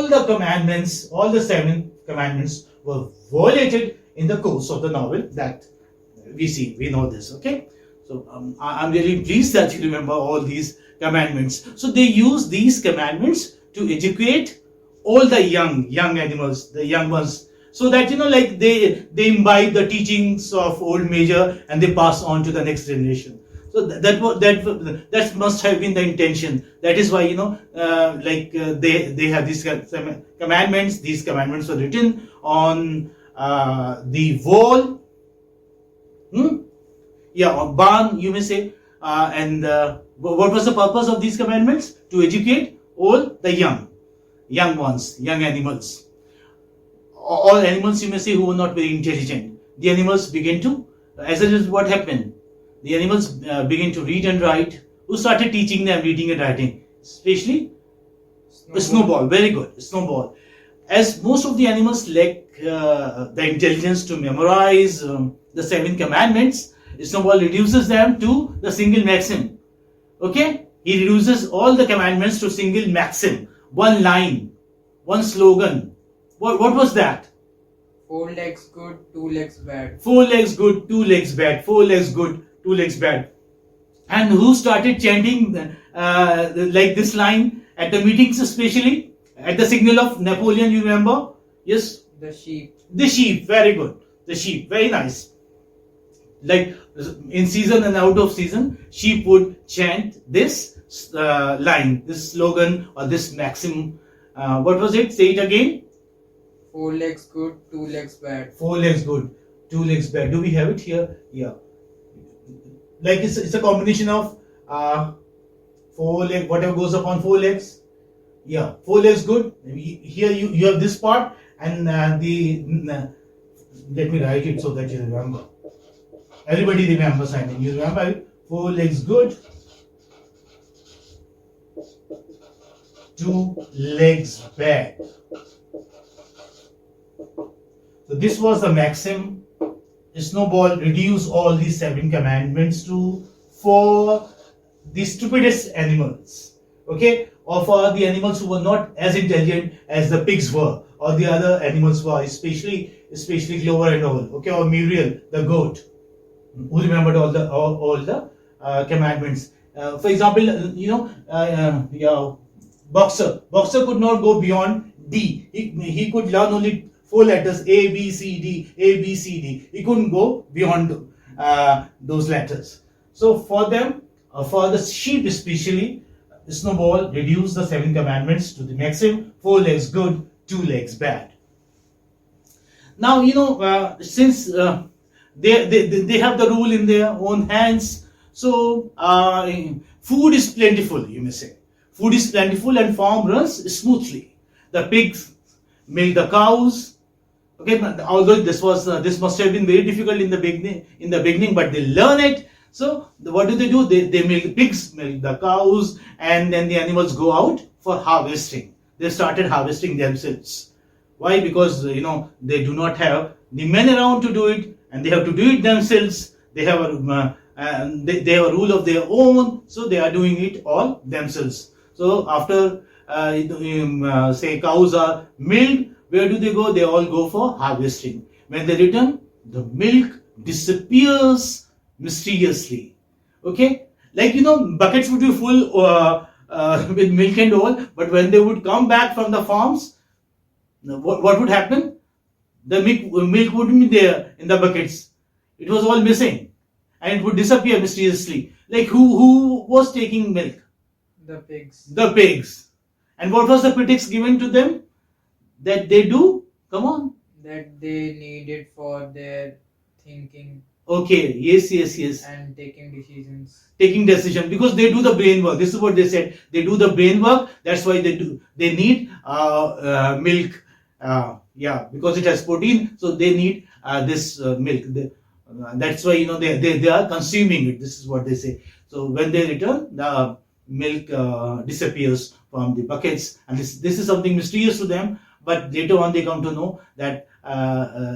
the commandments, all the 7 commandments were violated in the course of the novel that we know this. Okay, so I'm really pleased that you remember all these commandments. So they use these commandments to educate all the young animals, the young ones, so that like they imbibe the teachings of old major and they pass on to the next generation. So that must have been the intention. That is why they have these commandments. These commandments were written on the wall, on barn, you may say. And what was the purpose of these commandments? To educate all the young ones, young animals. All animals, you may say, who were not very intelligent. The animals begin to, as a result, what happened? The animals begin to read and write. Who started teaching them reading and writing? Especially Snowball. Very good, Snowball. As most of the animals lack the intelligence to memorize the 7 commandments, Snowball reduces them to the single maxim. Okay? He reduces all the commandments to single maxim. One line, one slogan. What was that? 4 legs good, 2 legs bad. 4 legs good, 2 legs bad. 4 legs good, 2 legs bad. And who started chanting like this line at the meetings, especially at the signal of Napoleon? You remember? Yes. The sheep. The sheep. Very good. The sheep. Very nice. Like in season and out of season, sheep would chant this line, this slogan or this maxim. What was it? Say it again. 4 legs good, 2 legs bad. 4 legs good, 2 legs bad. Do we have it here? Yeah. Like it's a combination of 4 legs, whatever goes upon 4 legs. Yeah, 4 legs good. Here you have this part and let me write it so that you remember. Everybody remembers, I mean, you remember 4 legs good, 2 legs bad. So this was the maxim. Snowball reduced all these 7 commandments to for the stupidest animals. Okay, or for the animals who were not as intelligent as the pigs were, or the other animals were, especially Clover and all. Okay, or Muriel, the goat, who remembered all the commandments. For example, Boxer could not go beyond D. He could learn only 4 letters, A, B, C, D, A, B, C, D. He couldn't go beyond those letters. So for them, for the sheep especially, Snowball reduced the 7 commandments to the maxim: 4 legs good, 2 legs bad. Now, since they have the rule in their own hands, so food is plentiful, you may say. Food is plentiful and farm runs smoothly. The pigs milk the cows. Okay, although this must have been very difficult in the beginning, but they learn it. So what do? They milk pigs, milk the cows, and then the animals go out for harvesting. They started harvesting themselves. Why? Because they do not have the men around to do it, and they have to do it themselves. They have they have a rule of their own, so they are doing it all themselves. So after say cows are milked, where do they go? They all go for harvesting. When they return, the milk disappears mysteriously. Okay, like buckets would be full with milk and all, but when they would come back from the farms, what would happen? The milk wouldn't be there in the buckets. It was all missing, and it would disappear mysteriously. Like who was taking milk? The pigs. The pigs. And what was the critics given to them? That they do? Come on. That they need it for their thinking. Okay, yes. And taking decisions. Taking decision, because they do the brain work. This is what they said. They do the brain work. That's why they need milk. Because it has protein, so they need this milk. That's why they are consuming it. This is what they say. So when they return, the milk disappears from the buckets, and this is something mysterious to them. But later on, they come to know that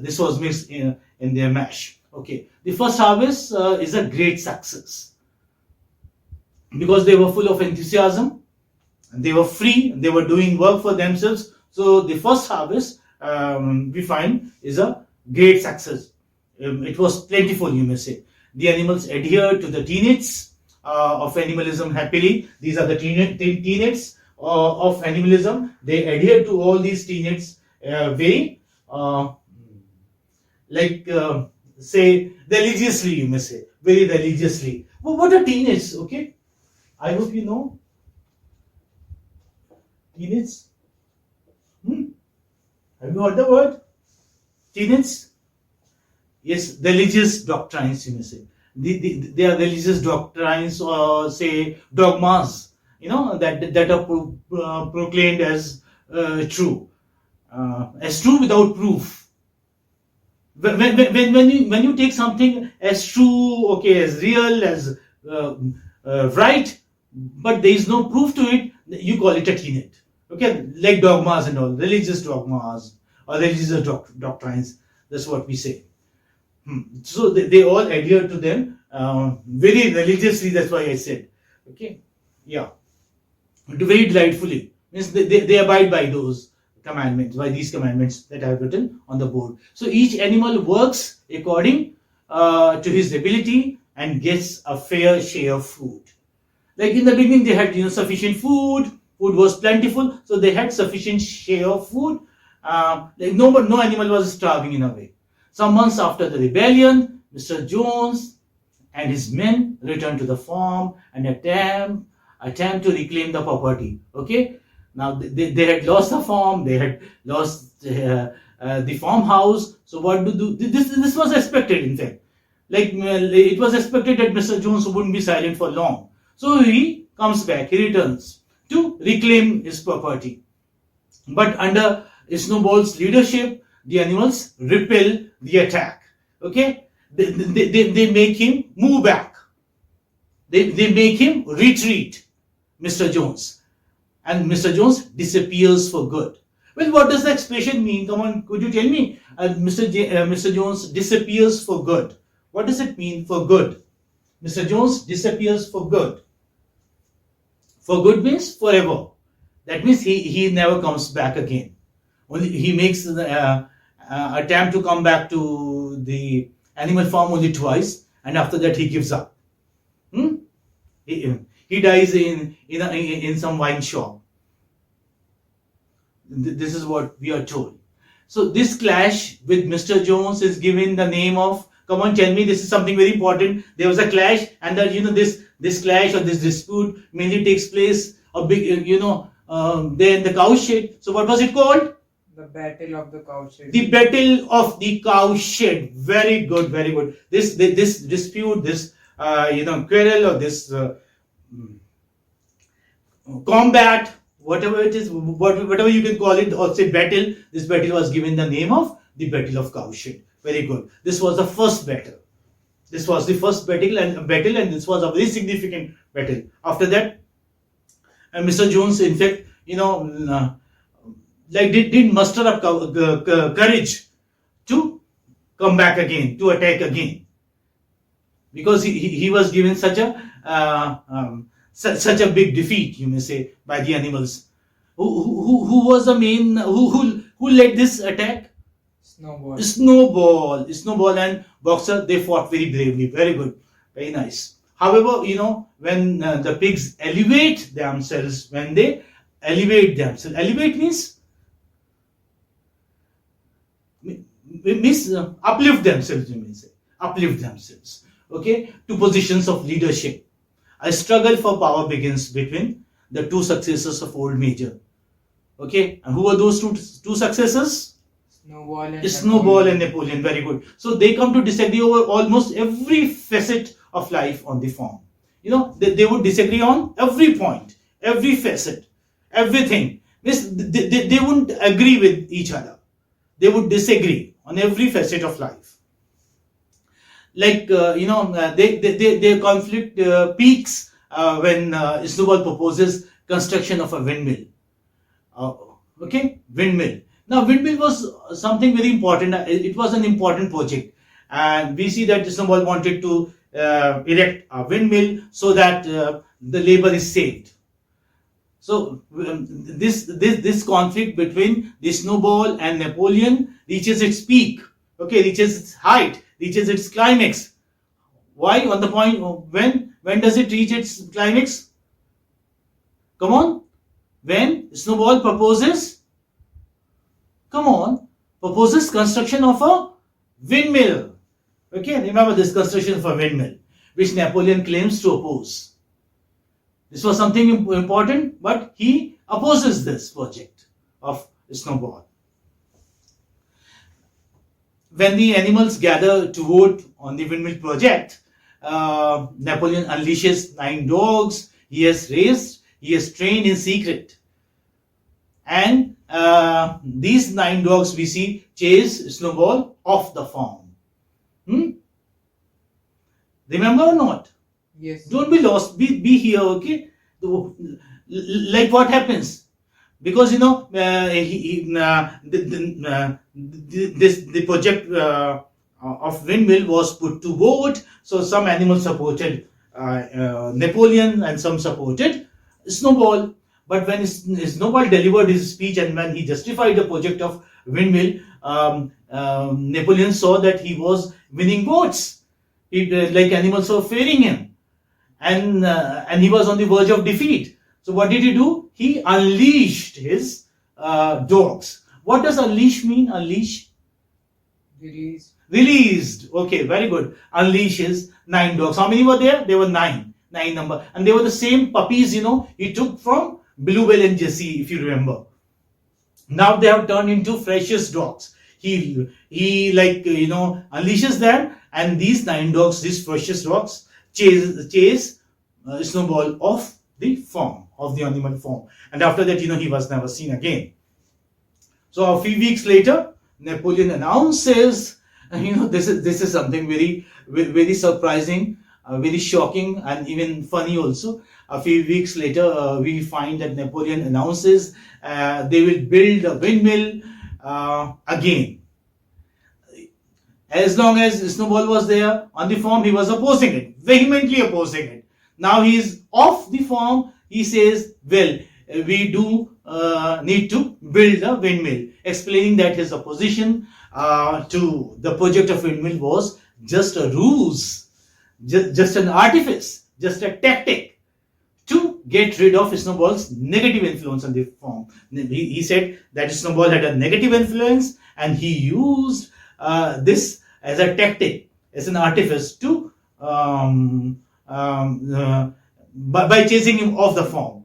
this was mixed in their mash. Okay, the first harvest is a great success because they were full of enthusiasm, and they were free, and they were doing work for themselves. So the first harvest we find is a great success. It was plentiful, you may say. The animals adhered to the tenets of animalism happily. These are the tenets of animalism. They adhere to all these tenets very say religiously, you may say, very religiously. Well, what are tenets? Okay, I hope you know tenets. Have you heard the word tenets? Yes, religious doctrines, you may say. They are religious doctrines, or say dogmas, that are proclaimed as true without proof. When you take something as true, okay, as real, as right, but there is no proof to it, you call it a tenet. Okay, like dogmas and all, religious dogmas or religious doctrines. That's what we say. So they all adhere to them very religiously. That's why I said, okay, yeah, very delightfully. Means they abide by those commandments, by these commandments that I have written on the board. So each animal works according to his ability and gets a fair share of food. Like in the beginning, they had sufficient food. Food was plentiful, so they had sufficient share of food. Like no animal was starving in a way. Some months after the rebellion, Mr. Jones and his men returned to the farm and attempt to reclaim the property. Okay, now they had lost the farm, they had lost the farmhouse. So what to do? This was expected, in fact. Like it was expected that Mr. Jones wouldn't be silent for long. So he comes back, he returns to reclaim his property. But under Snowball's leadership, the animals repel the attack. Okay, they make him move back. They make him retreat, Mr. Jones, and Mr. Jones disappears for good. Well, what does the expression mean? Come on, could you tell me? Mr. Jones disappears for good. What does it mean, for good? Mr. Jones disappears for good. For good means forever. That means he never comes back again. Only he makes the attempt to come back to the animal farm only twice, and after that he gives up. He dies in some wine shop. This is what we are told. So this clash with Mr. Jones is given the name of. Come on, tell me. This is something very important. There was a clash, and that this clash or this dispute mainly takes place a big there in the cow shed. So what was it called? The Battle of the Cowshed. The Battle of the Cowshed. Very good, very good. This dispute, this quarrel, or this combat, whatever it is, whatever you can call it, or say battle. This battle was given the name of the Battle of Cowshed. Very good. This was the first battle. This was the first battle, and this was a very significant battle. After that, Mr. Jones, in fact, didn't muster up courage to come back again, to attack again, because he was given such a big defeat, you may say, by the animals. Who was the main? Who led this attack? Snowball and Boxer, they fought very bravely. Very good, very nice. However, when the pigs elevate themselves, elevate means uplift themselves, you may say, okay, to positions of leadership. A struggle for power begins between the two successors of Old Major. Okay, and who are those two successors? Snowball and Napoleon. Very good. So they come to disagree over almost every facet of life on the farm. They would disagree on every point, every facet, everything. They wouldn't agree with each other. They would disagree on every facet of life. Like their conflict peaks when Snowball proposes construction of a windmill. Windmill. Now, windmill was something very important. It was an important project, and we see that Snowball wanted to erect a windmill so that the labor is saved. So this conflict between the snowball and Napoleon reaches its peak. Okay, reaches its height, reaches its climax. Why? On the point when does it reach its climax? Come on. When Snowball proposes, construction of a windmill. Okay, remember this, construction of a windmill, which Napoleon claims to oppose. This was something important, but he opposes this project of Snowball. When the animals gather to vote on the windmill project, Napoleon unleashes 9 dogs he has raised, he has trained in secret. And these 9 dogs we see chase Snowball off the farm. Remember or not? Yes. Don't be lost. Be here, okay? Like what happens? Because the project of windmill was put to vote. So some animals supported Napoleon and some supported Snowball. But when Snowball delivered his speech and when he justified the project of windmill, Napoleon saw that he was winning votes. Like animals were fearing him, and he was on the verge of defeat. So what did he do? He unleashed his dogs. What does unleash mean? Unleash? Release. Released. Okay, very good. Unleash his 9 dogs. How many were there? There were 9. 9 number. And they were the same puppies, he took from Bluebell and Jessie, if you remember. Now they have turned into freshest dogs. He unleashes them, and these 9 dogs, these freshest dogs, chase Snowball off the farm, of the animal farm. And after that, he was never seen again. So a few weeks later, Napoleon announces, this is something very, very surprising, very shocking, and even funny also. A few weeks later, we find that Napoleon announces they will build a windmill again. As long as Snowball was there on the farm, he was opposing it, vehemently opposing it. Now he is off the farm. He says, well, we do need to build a windmill, explaining that his opposition to the project of windmill was just a ruse, just an artifice, just a tactic to get rid of Snowball's negative influence on the farm. He said that Snowball had a negative influence, and he used this as a tactic, as an artifice to by chasing him off the farm.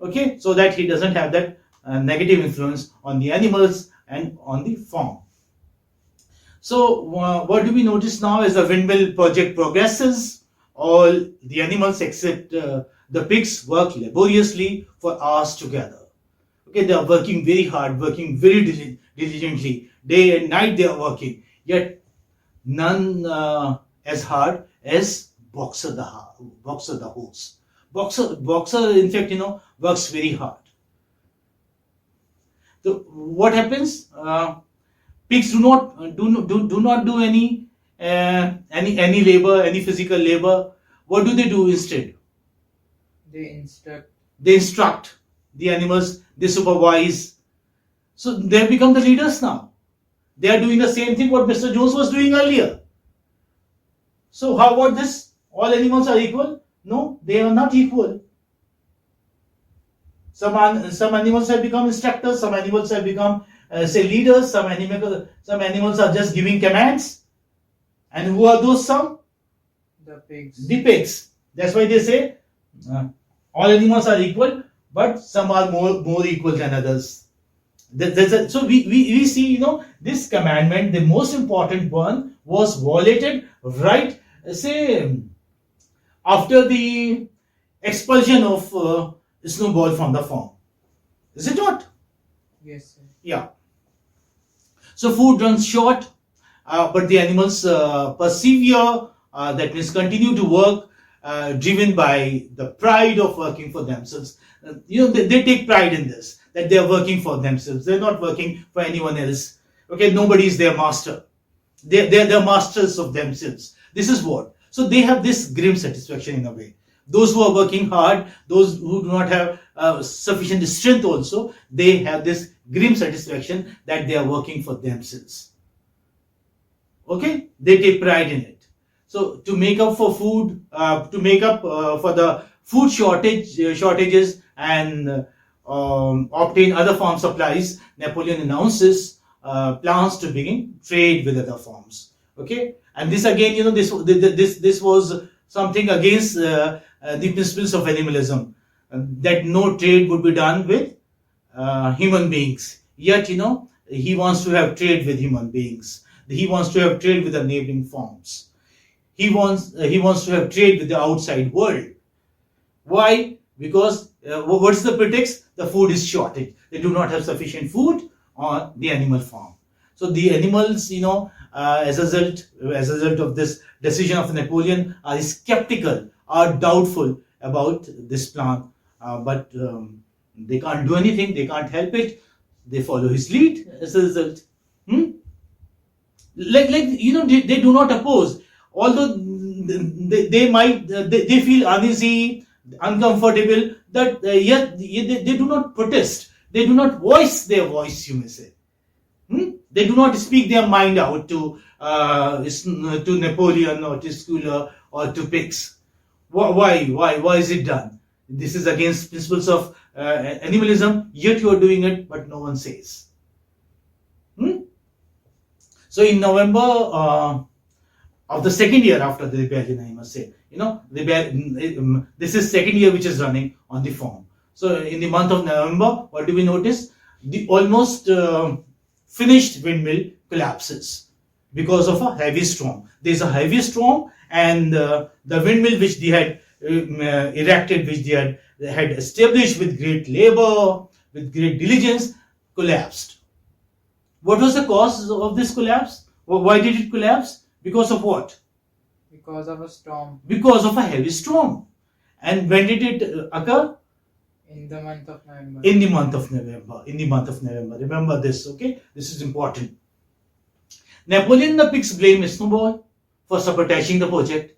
Okay, so that he doesn't have that negative influence on the animals and on the farm. So what do we notice now as the windmill project progresses? All the animals except the pigs work laboriously for hours together. Okay, they are working very hard, working very diligently. Day and night they are working. Yet none as hard as Boxer the horse. Boxer in fact works very hard. So what happens? Pigs do not do any labor, any physical labor. What do they do instead? They instruct the animals. They supervise. So they have become the leaders now. They are doing the same thing what Mr. Jones was doing earlier. So how about this? All animals are equal? No, they are not equal. Some animals have become instructors. Some animals have become leaders. Some animals are just giving commands. And who are those some? The pigs. The pigs. That's why they say all animals are equal, but some are more equal than others. So we see this commandment, the most important one, was violated right after the expulsion of Snowball from the farm. Is it not? Yes, sir. Yeah. So food runs short, but the animals persevere. That means continue to work, driven by the pride of working for themselves. They take pride in this, that they are working for themselves. They're not working for anyone else. Okay, nobody is their master. They're the masters of themselves. This is what. So they have this grim satisfaction in a way. Those who are working hard, those who do not have sufficient strength also, they have this grim satisfaction that they are working for themselves. Okay, they take pride in it. So to make up for food, to make up for the food shortages and obtain other farm supplies, Napoleon announces plans to begin trade with other farms. Okay, and this again, this was something against the principles of animalism, that no trade would be done with human beings. Yet, he wants to have trade with human beings. He wants to have trade with the neighboring farms. He wants to have trade with the outside world. Why? Because what's the pretext? The food is shortage. They do not have sufficient food on the animal farm. So the animals, as a result of this decision of Napoleon, are skeptical, are doubtful about this plan. But they can't do anything. They can't help it. They follow his lead as a result. They do not oppose, although they might they feel uneasy, uncomfortable, that yet they do not protest, they do not voice their voice, you may say. They do not speak their mind out to Napoleon or to Schuyler or to Pix. Why is it done? This is against principles of animalism, yet you are doing it, but no one says. So in November of the second year after the rebellion, I must say, this is second year which is running on the farm. So in the month of November, what do we notice? The almost finished windmill collapses because of a heavy storm. There is a heavy storm, and the windmill which they had erected, which they had established with great labor, with great diligence, collapsed. What was the cause of this collapse? Why did it collapse? Because of what? Because of a storm. Because of a heavy storm. And when did it occur? In the month of November. In the month of November. Remember this, okay? This is important. Napoleon the Pix blamed Snowball for sabotaging the project.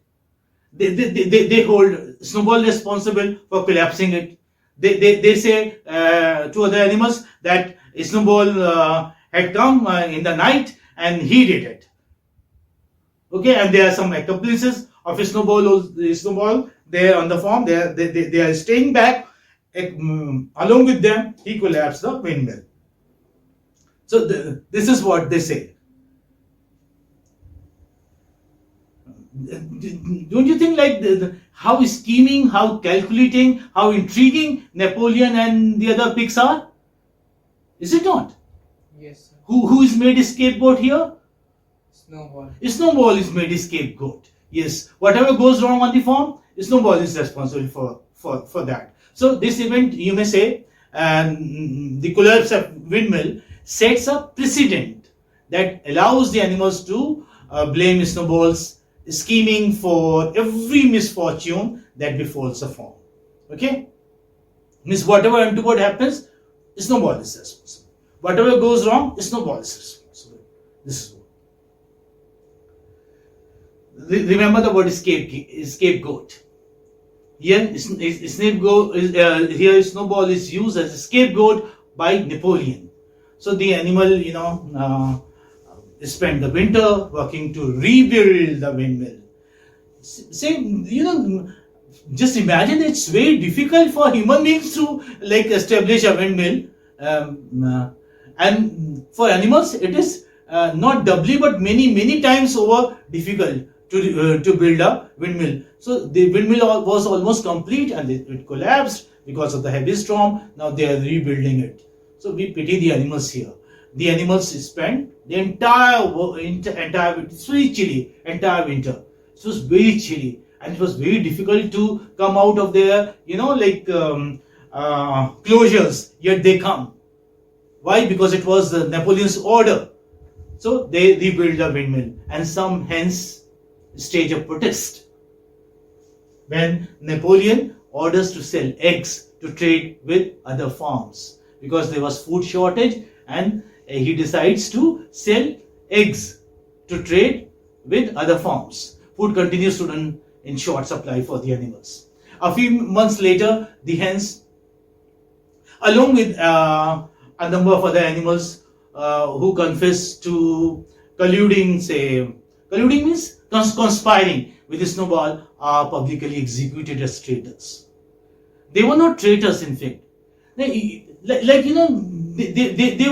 They hold Snowball responsible for collapsing it. They say to other animals that Snowball had come in the night and he did it. Okay, and there are some accomplices of Snowball there on the farm. They are staying back. Along with them, he collapsed the windmill. So this is what they say. Don't you think like how scheming, how calculating, how intriguing Napoleon and the other pigs are? Is it not? Yes, sir. Who is made a scapegoat here? Snowball. Snowball is made a scapegoat. Yes, whatever goes wrong on the farm, Snowball is responsible for that. So this event, you may say, the collapse of windmill sets a precedent that allows the animals to blame Snowball's scheming for every misfortune that befalls a farm. Okay? Means whatever untoward happens, Snowball is responsible. Whatever goes wrong, Snowball is responsible. This is what. Remember the word scapegoat. Here, Snowball is used as a scapegoat by Napoleon. So the animal, spent the winter working to rebuild the windmill. Just imagine, it's very difficult for human beings to establish a windmill, and for animals it is not doubly but many times over difficult to build a windmill. So the windmill was almost complete and it collapsed because of the heavy storm. Now they are rebuilding it. So we pity the animals here. The animals spent the entire winter. It's very chilly. Entire winter. It was very chilly, and it was very difficult to come out of their closures. Yet they come. Why? Because it was Napoleon's order. So they rebuilt the windmill, and some hence stage of protest when Napoleon orders to sell eggs to trade with other farms, because there was food shortage, and he decides to sell eggs to trade with other farms. Food continues to run in short supply for the animals. a few months later, the hens, along with a number of other animals who confess to colluding means conspiring with Snowball, are publicly executed as traitors. They were not traitors, in fact. They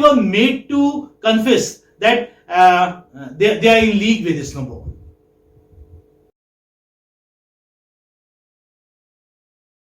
were made to confess that they are in league with Snowball.